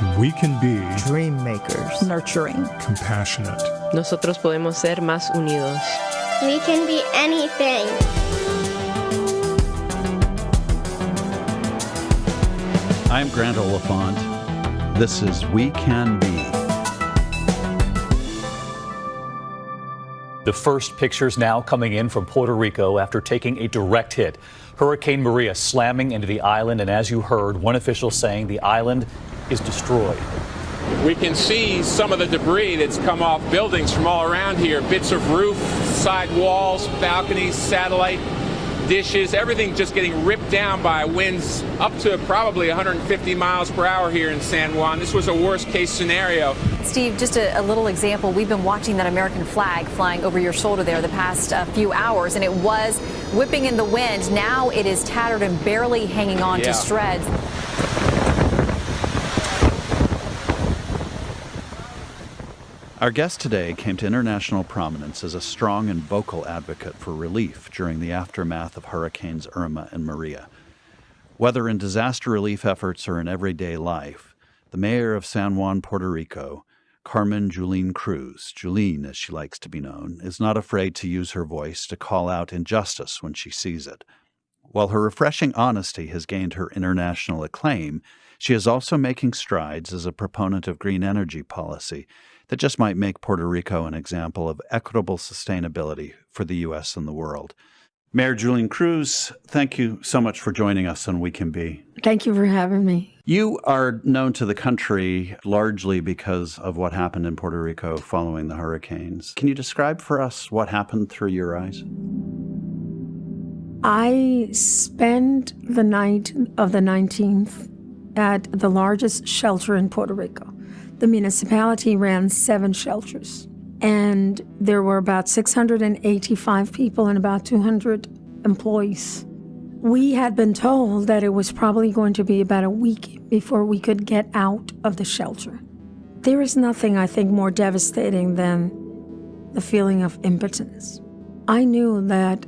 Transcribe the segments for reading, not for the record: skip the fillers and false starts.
We can be dream makers, nurturing, compassionate. Nosotros podemos ser más unidos. We can be anything. I'm Grant Oliphant. This is We Can Be. The first pictures now coming in from Puerto Rico after taking a direct hit. Hurricane Maria slamming into the island, and as you heard, one official saying the island is destroyed. We can see some of the debris that's come off buildings from all around here. Bits of roof, side walls, balconies, satellite dishes, everything just getting ripped down by winds up to probably 150 miles per hour here in San Juan. This was a worst case scenario. Steve, just a little example. We've been watching that American flag flying over your shoulder there the past few hours, and it was whipping in the wind. Now it is tattered and barely hanging on to shreds. Our guest today came to international prominence as a strong and vocal advocate for relief during the aftermath of Hurricanes Irma and Maria. Whether in disaster relief efforts or in everyday life, the mayor of San Juan, Puerto Rico, Carmen Yulin Cruz, Yulín as she likes to be known, is not afraid to use her voice to call out injustice when she sees it. While her refreshing honesty has gained her international acclaim, she is also making strides as a proponent of green energy policy that just might make Puerto Rico an example of equitable sustainability for the U.S. and the world. Mayor Yulin Cruz, thank you so much for joining us on We Can Be. Thank you for having me. You are known to the country largely because of what happened in Puerto Rico following the hurricanes. Can you describe for us what happened through your eyes? I spent the night of the 19th at the largest shelter in Puerto Rico. The municipality ran 7 shelters, and there were about 685 people and about 200 employees. We had been told that it was probably going to be about a week before we could get out of the shelter. There is nothing, I think, more devastating than the feeling of impotence. I knew that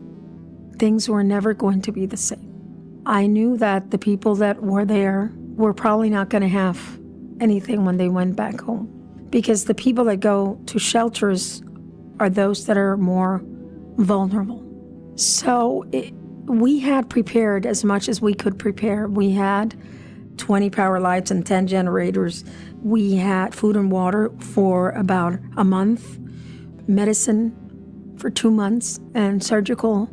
things were never going to be the same. I knew that the people that were there were probably not going to have anything when they went back home, because the people that go to shelters are those that are more vulnerable. So we had prepared as much as we could prepare. We had 20 power lights and 10 generators. We had food and water for about a month, medicine for 2 months, and surgical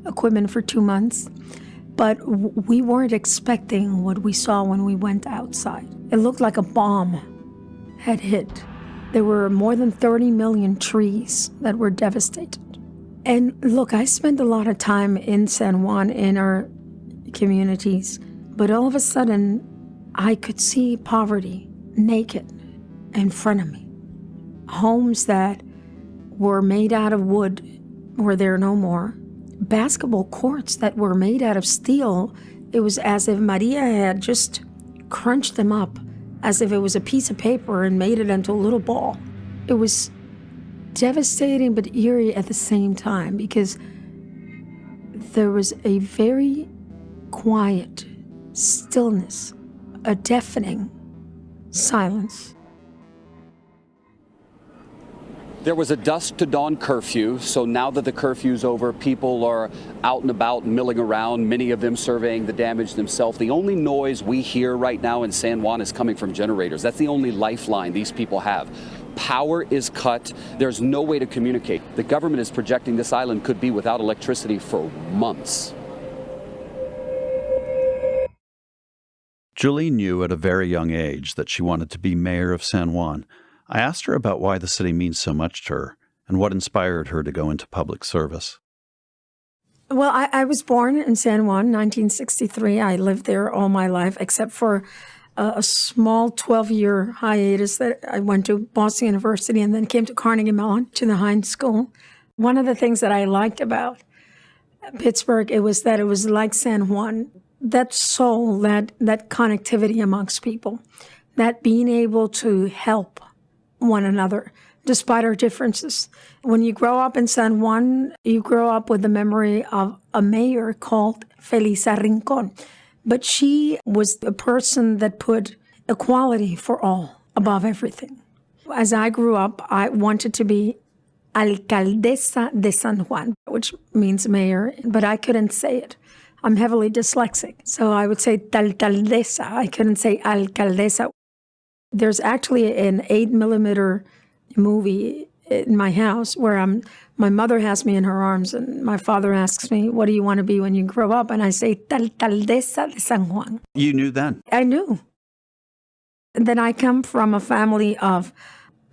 equipment for 2 months. But we weren't expecting what we saw when we went outside. It looked like a bomb had hit. There were more than 30 million trees that were devastated. And look, I spent a lot of time in San Juan in our communities, but all of a sudden I could see poverty naked in front of me. Homes that were made out of wood were there no more. Basketball courts that were made out of steel, it was as if Maria had just crunched them up as if it was a piece of paper and made it into a little ball. It was devastating but eerie at the same time, because there was a very quiet stillness, a deafening silence. There was a dusk to dawn curfew, so now that the curfew's over, people are out and about, milling around, many of them surveying the damage themselves. The only noise we hear right now in San Juan is coming from generators. That's the only lifeline these people have. Power is cut. There's no way to communicate. The government is projecting this island could be without electricity for months. Julie knew at a very young age that she wanted to be mayor of San Juan. I asked her about why the city means so much to her and what inspired her to go into public service. Well, I was born in San Juan, 1963. I lived there all my life, except for a small 12-year hiatus that I went to Boston University and then came to Carnegie Mellon, to the Heinz School. One of the things that I liked about Pittsburgh, it was that it was like San Juan, that soul, that connectivity amongst people, that being able to help one another, despite our differences. When you grow up in San Juan, you grow up with the memory of a mayor called Felisa Rincon. But she was a person that put equality for all above everything. As I grew up, I wanted to be Alcaldesa de San Juan, which means mayor, but I couldn't say it. I'm heavily dyslexic, so I would say Alcaldesa. I couldn't say Alcaldesa. There's actually an 8mm movie in my house where my mother has me in her arms and my father asks me, what do you want to be when you grow up? And I say, Alcaldesa de San Juan. You knew then? I knew. And then I come from a family of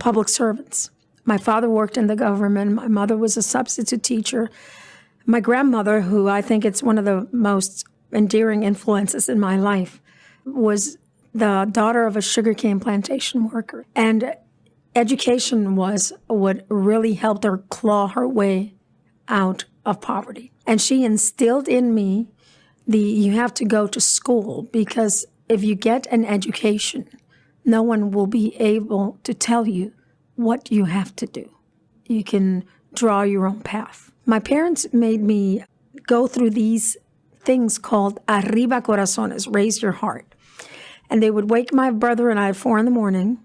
public servants. My father worked in the government. My mother was a substitute teacher. My grandmother, who I think it's one of the most endearing influences in my life, was the daughter of a sugarcane plantation worker. And education was what really helped her claw her way out of poverty. And she instilled in me you have to go to school, because if you get an education, no one will be able to tell you what you have to do. You can draw your own path. My parents made me go through these things called arriba corazones, raise your heart. And they would wake my brother and I at 4 a.m,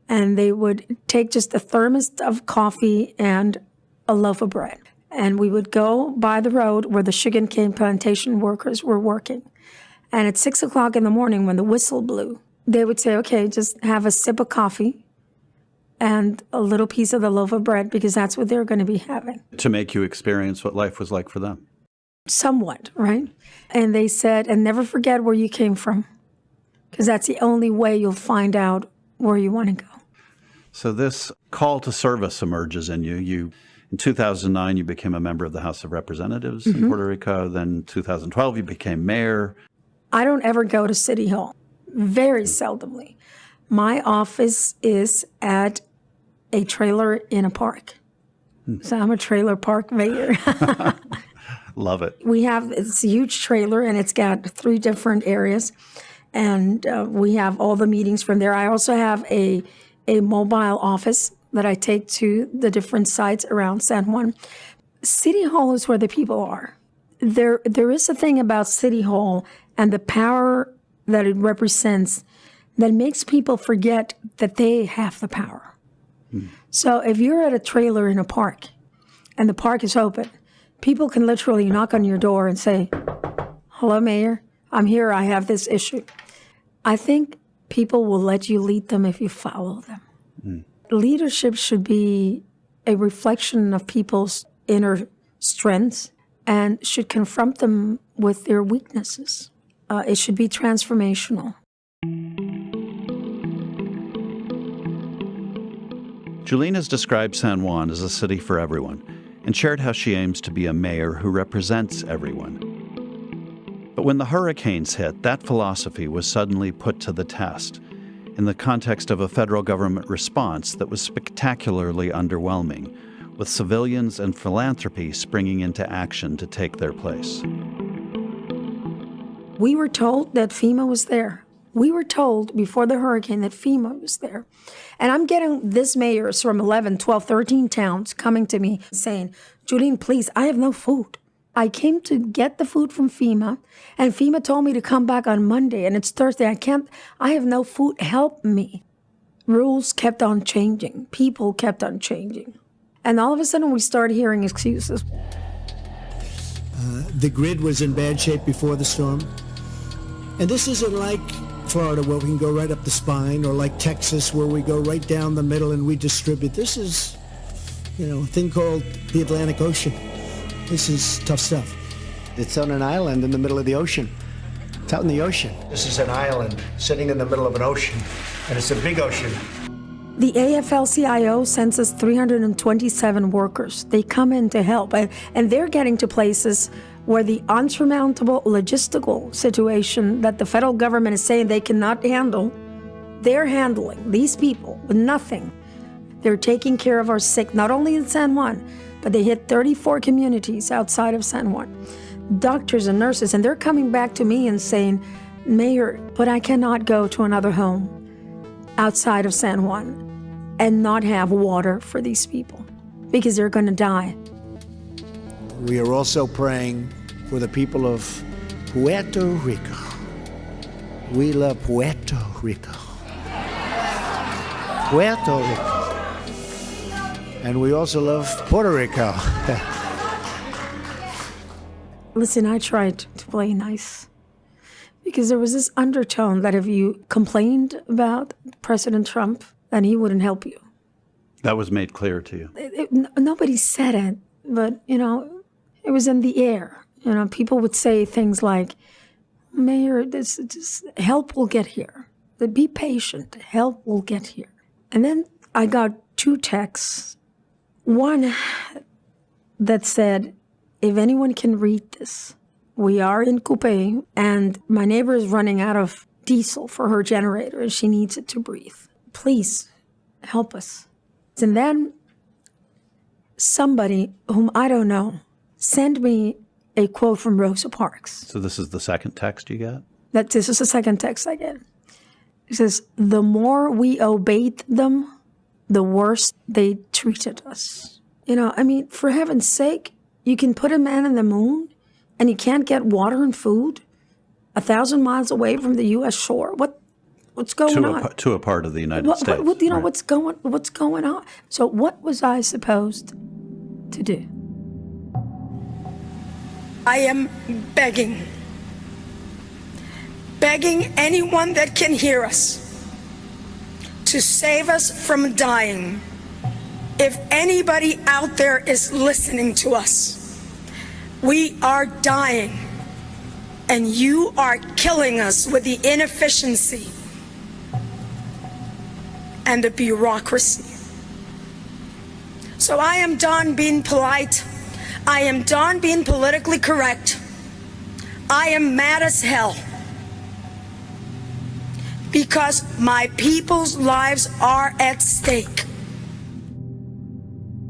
and they would take just a thermos of coffee and a loaf of bread. And we would go by the road where the sugarcane plantation workers were working. And at 6 o'clock in the morning, when the whistle blew, they would say, okay, just have a sip of coffee and a little piece of the loaf of bread, because that's what they're going to be having. To make you experience what life was like for them. Somewhat, right? And they said, and never forget where you came from, because that's the only way you'll find out where you want to go. So this call to service emerges in you. In 2009, you became a member of the House of Representatives in Puerto Rico. Then 2012, you became mayor. I don't ever go to City Hall, very seldomly. My office is at a trailer in a park. So I'm a trailer park mayor. Love it. We have this huge trailer, and it's got 3 different areas. And we have all the meetings from there. I also have a mobile office that I take to the different sites around San Juan. City Hall is where the people are. There is a thing about City Hall and the power that it represents that makes people forget that they have the power. So if you're at a trailer in a park and the park is open, people can literally knock on your door and say, hello, Mayor, I'm here, I have this issue. I think people will let you lead them if you follow them. Leadership should be a reflection of people's inner strengths and should confront them with their weaknesses. It should be transformational. Yulín has described San Juan as a city for everyone and shared how she aims to be a mayor who represents everyone. But when the hurricanes hit, that philosophy was suddenly put to the test in the context of a federal government response that was spectacularly underwhelming, with civilians and philanthropy springing into action to take their place. We were told that FEMA was there. We were told before the hurricane that FEMA was there. And I'm getting this mayors from 11, 12, 13 towns coming to me saying, Yulín, please, I have no food. I came to get the food from FEMA, and FEMA told me to come back on Monday, and it's Thursday. I have no food. Help me. Rules kept on changing. People kept on changing. And all of a sudden, we started hearing excuses. The grid was in bad shape before the storm. And this isn't like Florida, where we can go right up the spine, or like Texas, where we go right down the middle and we distribute. This is, a thing called the Atlantic Ocean. This is tough stuff. It's on an island in the middle of the ocean. It's out in the ocean. This is an island sitting in the middle of an ocean, and it's a big ocean. The AFL-CIO sends us 327 workers. They come in to help, and they're getting to places where the unsurmountable logistical situation that the federal government is saying they cannot handle, they're handling these people with nothing. They're taking care of our sick, not only in San Juan, but they hit 34 communities outside of San Juan. Doctors and nurses, and they're coming back to me and saying, Mayor, but I cannot go to another home outside of San Juan and not have water for these people because they're going to die. We are also praying for the people of Puerto Rico. We love Puerto Rico. Puerto Rico. And we also love Puerto Rico. Listen, I tried to play nice because there was this undertone that if you complained about President Trump, then he wouldn't help you. That was made clear to you. Nobody said it, but, it was in the air. People would say things like, Mayor, this help will get here. But be patient. Help will get here. And then I got 2 texts. One that said, if anyone can read this, we are in Coupe, and my neighbor is running out of diesel for her generator, and she needs it to breathe. Please help us. And then somebody whom I don't know sent me a quote from Rosa Parks. So this is the second text you got? This is the second text I get. It says, the more we obeyed them, the worse they treated us. For heaven's sake, you can put a man in the moon and you can't get water and food 1,000 miles away from the U.S. shore. What's going on? To a part of the United States. Right. What's going on? So what was I supposed to do? I am begging anyone that can hear us to save us from dying. If anybody out there is listening to us, we are dying, and you are killing us with the inefficiency and the bureaucracy. So I am done being polite. I am done being politically correct. I am mad as hell because my people's lives are at stake.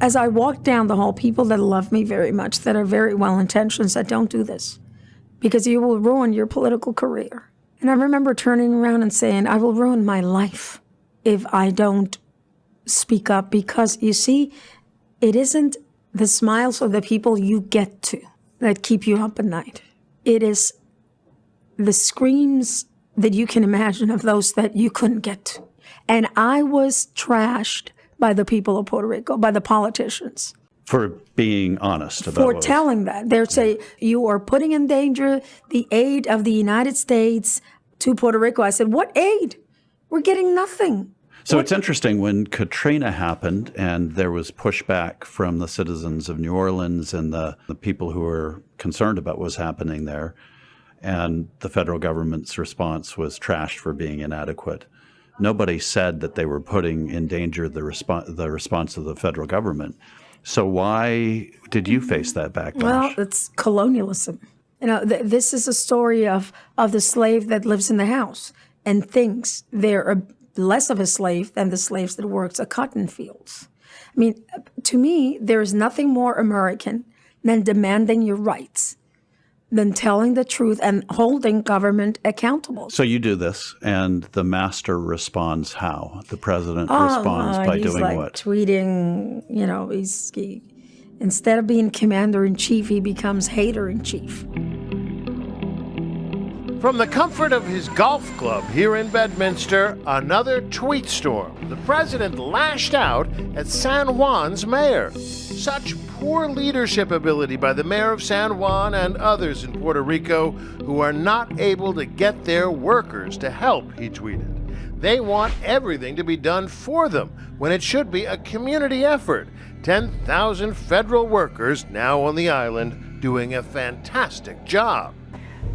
As I walk down the hall, people that love me very much, that are very well-intentioned, said, don't do this because you will ruin your political career. And I remember turning around and saying, I will ruin my life if I don't speak up, because you see, it isn't the smiles of the people you get to that keep you up at night. It is the screams that you can imagine of those that you couldn't get to. And I was trashed by the people of Puerto Rico, by the politicians. For being honest about For telling that. They'd say, you are putting in danger the aid of the United States to Puerto Rico. I said, what aid? We're getting nothing. So it's interesting, when Katrina happened and there was pushback from the citizens of New Orleans and the people who were concerned about what was happening there, and the federal government's response was trashed for being inadequate. Nobody said that they were putting in danger the response of the federal government. So why did you face that backlash? Well, it's colonialism. This is a story of the slave that lives in the house and thinks they're less of a slave than the slaves that works the cotton fields. I mean, to me, there is nothing more American than demanding your rights, than telling the truth and holding government accountable. So you do this, and the master responds how? The president responds by doing he's what? Tweeting, he instead of being commander-in-chief, he becomes hater-in-chief. From the comfort of his golf club here in Bedminster, another tweet storm. The president lashed out at San Juan's mayor. Such poor leadership ability by the mayor of San Juan and others in Puerto Rico who are not able to get their workers to help, he tweeted. They want everything to be done for them when it should be a community effort. 10,000 federal workers now on the island doing a fantastic job.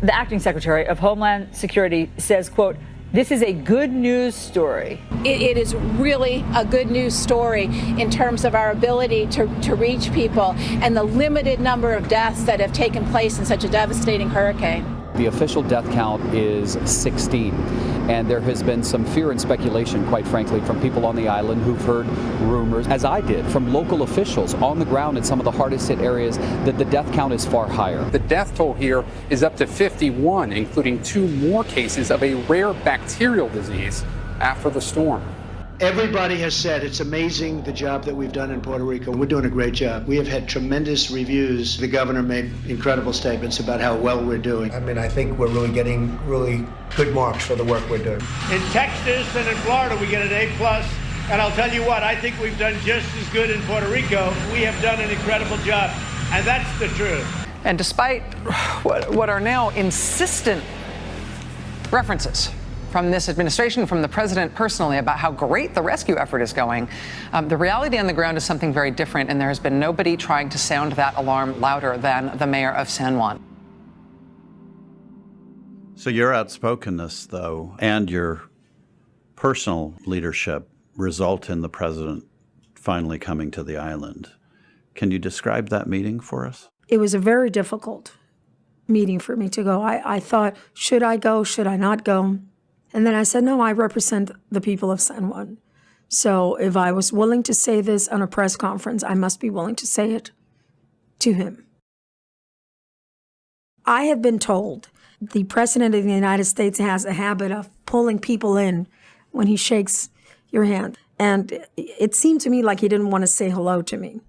The acting secretary of Homeland Security says, quote, this is a good news story. It is really a good news story in terms of our ability to reach people and the limited number of deaths that have taken place in such a devastating hurricane. The official death count is 16, and there has been some fear and speculation, quite frankly, from people on the island who've heard rumors, as I did, from local officials on the ground in some of the hardest hit areas, that the death count is far higher. The death toll here is up to 51, including 2 more cases of a rare bacterial disease after the storm. Everybody has said it's amazing the job that we've done in Puerto Rico. We're doing a great job. We have had tremendous reviews. The governor made incredible statements about how well we're doing. I mean, I think we're really getting really good marks for the work we're doing. In Texas and in Florida, we get an A+. And I'll tell you what, I think we've done just as good in Puerto Rico. We have done an incredible job, and that's the truth. And despite what are now insistent references from this administration, from the president personally, about how great the rescue effort is going, the reality on the ground is something very different, and there has been nobody trying to sound that alarm louder than the mayor of San Juan. So your outspokenness, though, and your personal leadership result in the president finally coming to the island. Can you describe that meeting for us? It was a very difficult meeting for me to go. I thought, should I go? Should I not go? And then I said, no, I represent the people of San Juan. So if I was willing to say this on a press conference, I must be willing to say it to him. I have been told the president of the United States has a habit of pulling people in when he shakes your hand. And it seemed to me like he didn't want to say hello to me.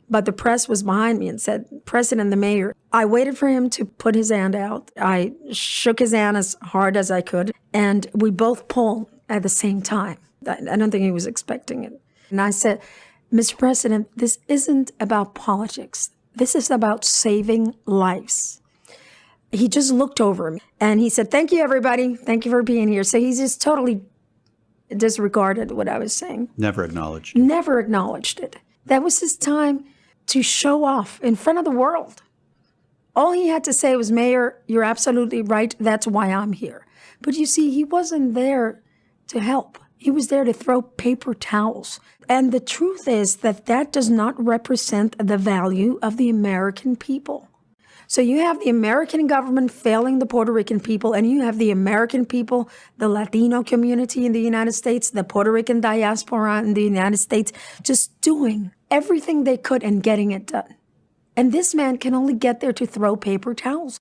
But the press was behind me and said, President, the mayor. I waited for him to put his hand out. I shook his hand as hard as I could, and we both pulled at the same time. I don't think he was expecting it. And I said, Mr. President, this isn't about politics. This is about saving lives. He just looked over me, and he said, thank you, everybody. Thank you for being here. So he just totally disregarded what I was saying. Never acknowledged. Never acknowledged it. That was his time to show off in front of the world. All he had to say was, Mayor, you're absolutely right. That's why I'm here. But you see, he wasn't there to help. He was there to throw paper towels. And the truth is that that does not represent the value of the American people. So you have the American government failing the Puerto Rican people, and you have the American people, the Latino community in the United States, the Puerto Rican diaspora in the United States, just doing everything they could and getting it done. And this man can only get there to throw paper towels.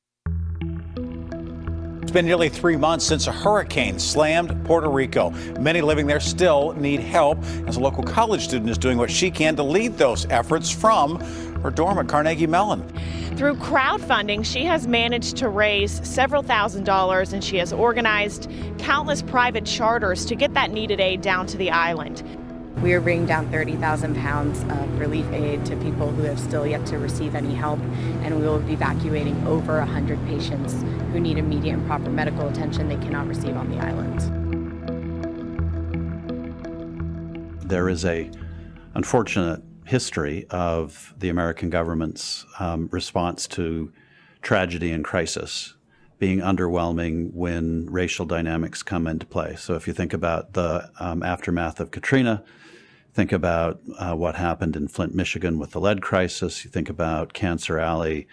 It's been nearly 3 months since a hurricane slammed Puerto Rico. Many living there still need help, as a local college student is doing what she can to lead those efforts from her dorm at Carnegie Mellon. Through crowdfunding, she has managed to raise several $1,000s, and she has organized countless private charters to get that needed aid down to the island. We are bringing down 30,000 pounds of relief aid to people who have still yet to receive any help, and we will be evacuating over 100 patients who need immediate and proper medical attention they cannot receive on the island. There is a unfortunate history of the American government's response to tragedy and crisis being underwhelming when racial dynamics come into play. So if you think about the aftermath of Katrina, think about what happened in Flint, Michigan with the lead crisis, you think about Cancer Alley.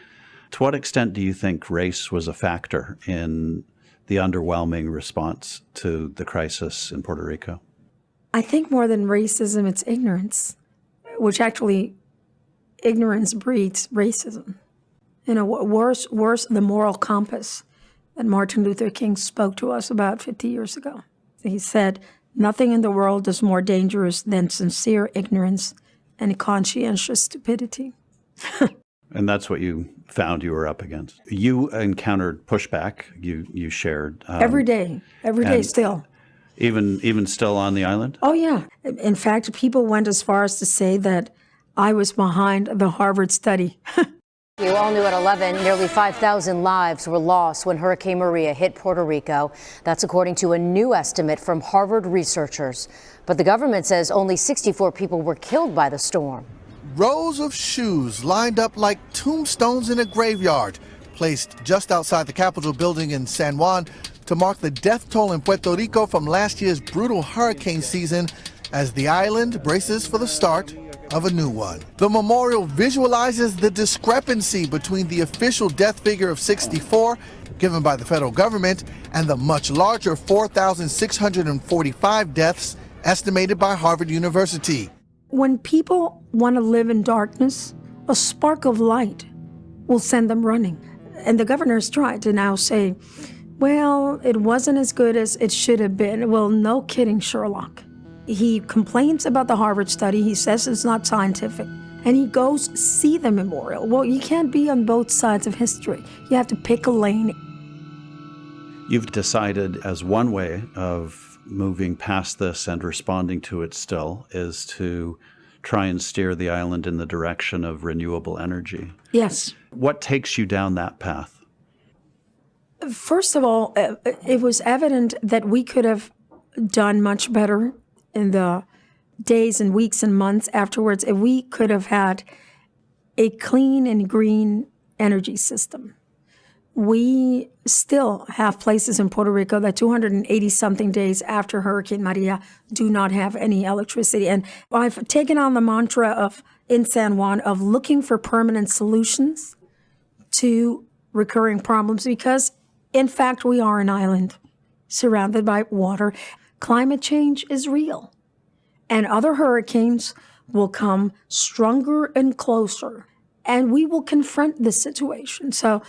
To what extent do you think race was a factor in the underwhelming response to the crisis in Puerto Rico? I think more than racism, it's ignorance, which actually ignorance breeds racism. You know, worse, the moral compass that Martin Luther King spoke to us about 50 years ago. He said, nothing in the world is more dangerous than sincere ignorance and conscientious stupidity. And that's what you found you were up against. You encountered pushback, you shared. Every day still. Even still on the island? Oh, yeah. In fact, people went as far as to say that I was behind the Harvard study. You all knew at 11, nearly 5,000 lives were lost when Hurricane Maria hit Puerto Rico. That's according to a new estimate from Harvard researchers. But the government says only 64 people were killed by the storm. Rows of shoes lined up like tombstones in a graveyard, placed just outside the Capitol building in San Juan to mark the death toll in Puerto Rico from last year's brutal hurricane season as the island braces for the start of a new one. The memorial visualizes the discrepancy between the official death figure of 64 given by the federal government and the much larger 4,645 deaths estimated by Harvard University. When people want to live in darkness, a spark of light will send them running. And the governor's tried to now say, well, it wasn't as good as it should have been. Well, no kidding, Sherlock. He complains about the Harvard study. He says it's not scientific. And he goes see the memorial. Well, you can't be on both sides of history. You have to pick a lane. You've decided as one way of moving past this and responding to it still is to try and steer the island in the direction of renewable energy. Yes. What takes you down that path? First of all, it was evident that we could have done much better in the days and weeks and months afterwards if we could have had a clean and green energy system. We still have places in Puerto Rico that 280-something days after Hurricane Maria do not have any electricity. And I've taken on the mantra in San Juan of looking for permanent solutions to recurring problems because, in fact, we are an island surrounded by water. Climate change is real, and other hurricanes will come stronger and closer, and we will confront this situation. So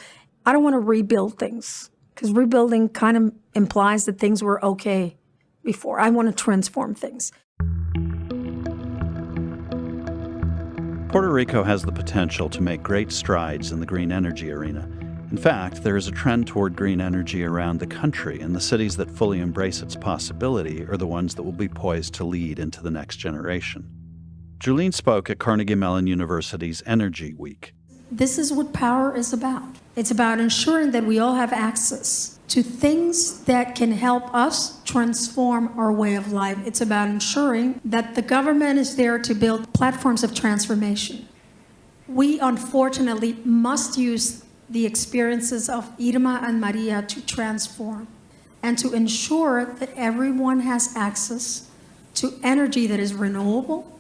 I don't want to rebuild things because rebuilding kind of implies that things were okay before. I want to transform things. Puerto Rico has the potential to make great strides in the green energy arena. In fact, there is a trend toward green energy around the country, and the cities that fully embrace its possibility are the ones that will be poised to lead into the next generation. Yulín spoke at Carnegie Mellon University's Energy Week. This is what power is about. It's about ensuring that we all have access to things that can help us transform our way of life. It's about ensuring that the government is there to build platforms of transformation. We, unfortunately, must use the experiences of Irma and Maria to transform and to ensure that everyone has access to energy that is renewable,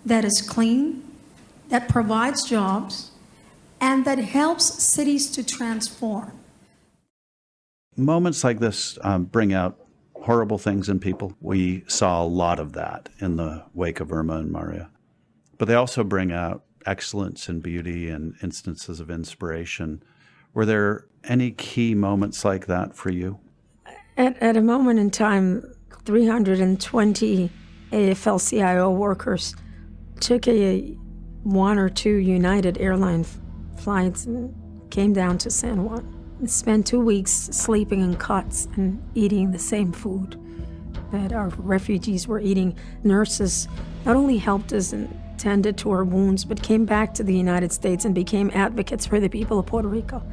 that is clean, that provides jobs, and that helps cities to transform. Moments like this bring out horrible things in people. We saw a lot of that in the wake of Irma and Maria. But they also bring out excellence and beauty and instances of inspiration. Were there any key moments like that for you? At a moment in time, 320 AFL-CIO workers took one or two United Airlines flights and came down to San Juan and spent 2 weeks sleeping in cots and eating the same food that our refugees were eating. Nurses not only helped us and tended to our wounds, but came back to the United States and became advocates for the people of Puerto Rico.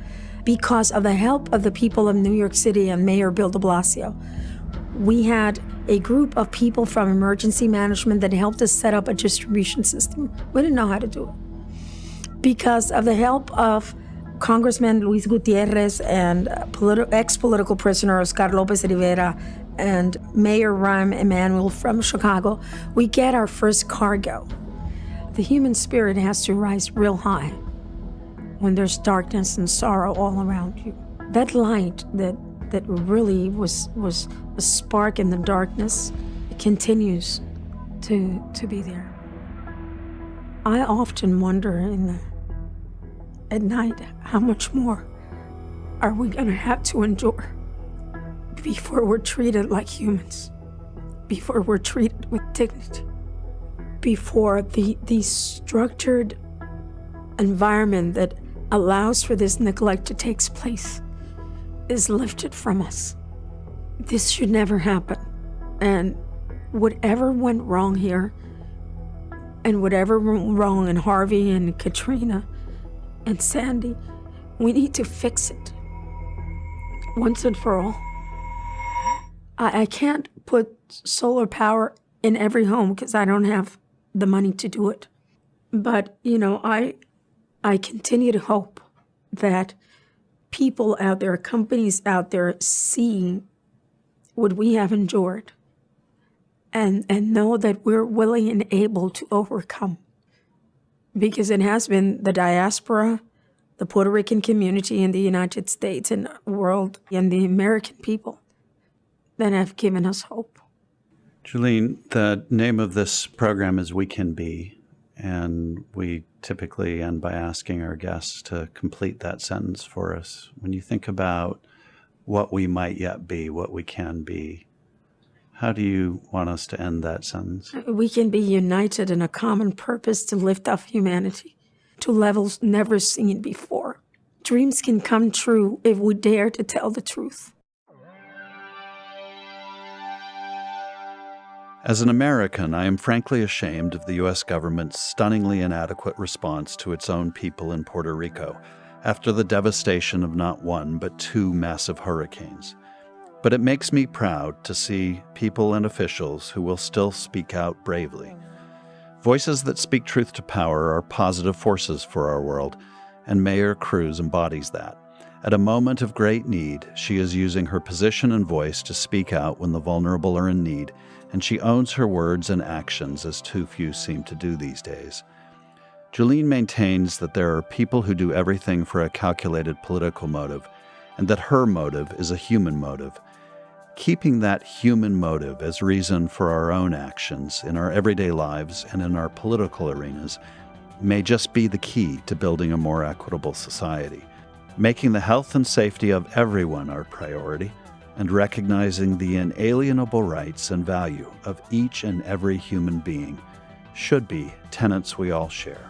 Because of the help of the people of New York City and Mayor Bill de Blasio, we had a group of people from emergency management that helped us set up a distribution system. We didn't know how to do it. Because of the help of Congressman Luis Gutierrez and ex-political prisoner Oscar Lopez Rivera and Mayor Rahm Emanuel from Chicago, we get our first cargo. The human spirit has to rise real high when there's darkness and sorrow all around you. That light that really was a spark in the darkness, it continues to be there. I often wonder at night, how much more are we going to have to endure before we're treated like humans, before we're treated with dignity, before the structured environment that allows for this neglect to take place is lifted from us. This should never happen. And whatever went wrong here, and whatever went wrong in Harvey and Katrina and Sandy, we need to fix it once and for all. I can't put solar power in every home because I don't have the money to do it. But, I continue to hope that people out there, companies out there, seeing what we have endured and know that we're willing and able to overcome. Because it has been the diaspora, the Puerto Rican community in the United States and world, and the American people that have given us hope. Yulín, the name of this program is We Can Be, and we typically end by asking our guests to complete that sentence for us. When you think about what we might yet be, what we can be, how do you want us to end that sentence? We can be united in a common purpose to lift up humanity to levels never seen before. Dreams can come true if we dare to tell the truth. As an American, I am frankly ashamed of the U.S. government's stunningly inadequate response to its own people in Puerto Rico after the devastation of not one but two massive hurricanes. But it makes me proud to see people and officials who will still speak out bravely. Voices that speak truth to power are positive forces for our world, and Mayor Cruz embodies that. At a moment of great need, she is using her position and voice to speak out when the vulnerable are in need, and she owns her words and actions as too few seem to do these days. Yulín maintains that there are people who do everything for a calculated political motive, and that her motive is a human motive. Keeping that human motive as reason for our own actions in our everyday lives and in our political arenas may just be the key to building a more equitable society. Making the health and safety of everyone our priority, and recognizing the inalienable rights and value of each and every human being should be tenets we all share.